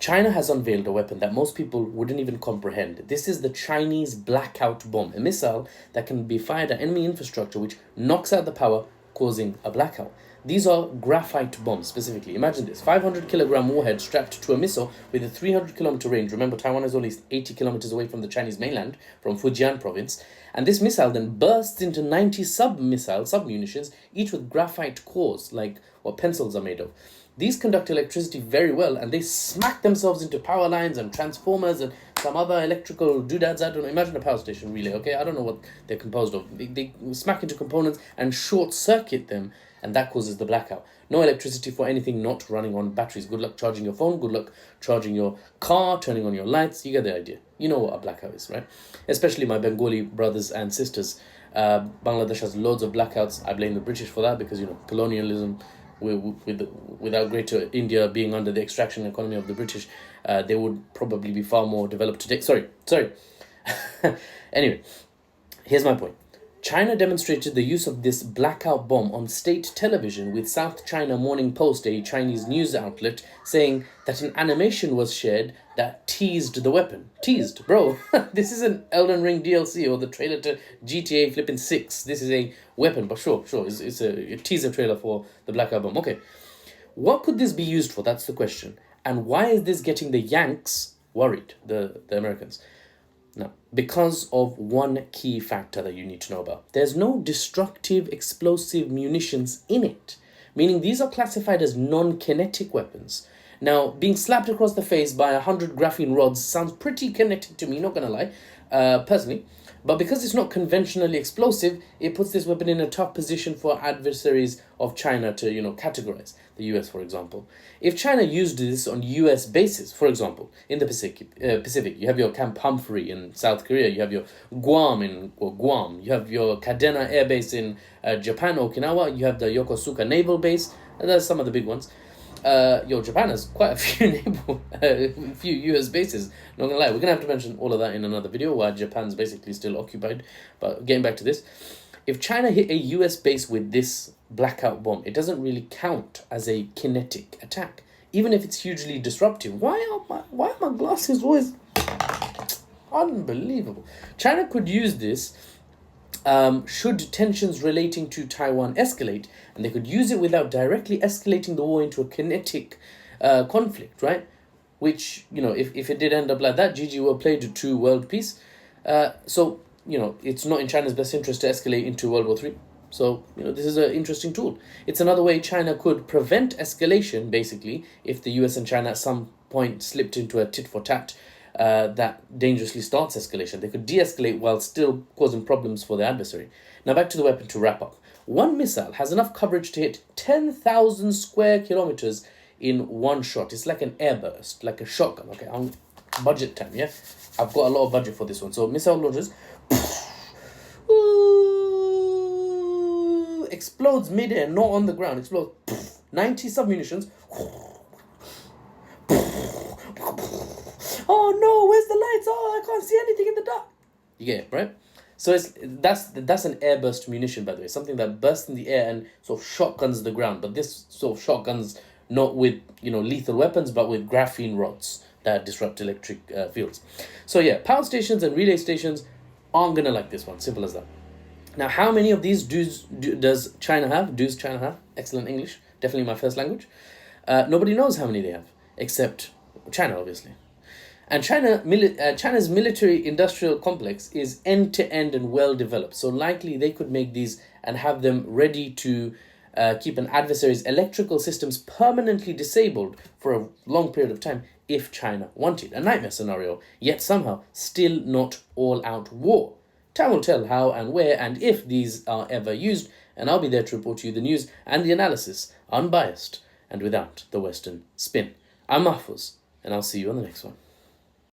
China has unveiled a weapon that most people wouldn't even comprehend. This is the Chinese Blackout Bomb, a missile that can be fired at enemy infrastructure which knocks out the power, causing a blackout. These are graphite bombs specifically. Imagine this: 500-kilogram warhead strapped to a missile with a 300-kilometer range. Remember, Taiwan is only 80 kilometers away from the Chinese mainland, from Fujian province. And this missile then bursts into 90 sub-munitions, each with graphite cores, like what pencils are made of. These conduct electricity very well, and they smack themselves into power lines and transformers and some other electrical doodads. I don't know. Imagine a power station relay, okay? I don't know what they're composed of. They smack into components and short-circuit them, and that causes the blackout. No electricity for anything not running on batteries. Good luck charging your phone. Good luck charging your car, turning on your lights. You get the idea. You know what a blackout is, right? Especially my Bengali brothers and sisters. Bangladesh has loads of blackouts. I blame the British for that because, colonialism, without Greater India being under the extraction economy of the British, they would probably be far more developed today. Sorry. Anyway, here's my point. China demonstrated the use of this blackout bomb on state television, with South China Morning Post, a Chinese news outlet, saying that an animation was shared that teased the weapon. Teased, bro. This isn't Elden Ring DLC or the trailer to GTA flipping 6. This is a weapon, but sure. It's a teaser trailer for the blackout bomb. Okay. What could this be used for? That's the question. And why is this getting the Yanks worried, the Americans? Now, because of one key factor that you need to know about. There's no destructive explosive munitions in it, meaning these are classified as non-kinetic weapons. Now, being slapped across the face by 100 graphene rods sounds pretty kinetic to me, not gonna lie, personally. But because it's not conventionally explosive, it puts this weapon in a tough position for adversaries of China to, categorize. The US, for example. If China used this on US bases, for example, in the Pacific, you have your Camp Humphrey in South Korea, you have your Guam, you have your Kadena Air Base in Japan, Okinawa, you have the Yokosuka Naval Base, and there's some of the big ones. Japan has quite a few US bases. Not gonna lie, we're gonna have to mention all of that in another video, while Japan's basically still occupied. But getting back to this, if China hit a US base with this blackout bomb, it doesn't really count as a kinetic attack, even if it's hugely disruptive. Why are my glasses always unbelievable? China could use this should tensions relating to Taiwan escalate, and they could use it without directly escalating the war into a kinetic conflict, right? Which, if it did end up like that, GG well played to world peace. So, it's not in China's best interest to escalate into World War III. So, this is an interesting tool. It's another way China could prevent escalation, basically, if the US and China at some point slipped into a tit-for-tat that dangerously starts escalation. They could de-escalate while still causing problems for the adversary. Now back to the weapon to wrap up. One missile has enough coverage to hit 10,000 square kilometers in one shot. It's like an airburst, like a shotgun. Okay, I'm budget time, yeah? I've got a lot of budget for this one. So missile launches, explodes mid-air, not on the ground. Explodes, 90 submunitions. Oh no, where's the lights? Oh, I can't see anything in the dark. You get it, right? So that's an airburst munition, by the way, something that bursts in the air and sort of shotguns the ground. But this sort of shotguns not with lethal weapons, but with graphene rods that disrupt electric fields. So yeah, power stations and relay stations aren't gonna like this one. Simple as that. Now, how many of these does China have? Does China have? Excellent English, definitely my first language. Nobody knows how many they have, except China, obviously. And China's military-industrial complex is end-to-end and well-developed. So likely they could make these and have them ready to keep an adversary's electrical systems permanently disabled for a long period of time if China wanted. A nightmare scenario, yet somehow still not all-out war. Time will tell how and where and if these are ever used, and I'll be there to report to you the news and the analysis, unbiased and without the Western spin. I'm Mahfouz, and I'll see you on the next one.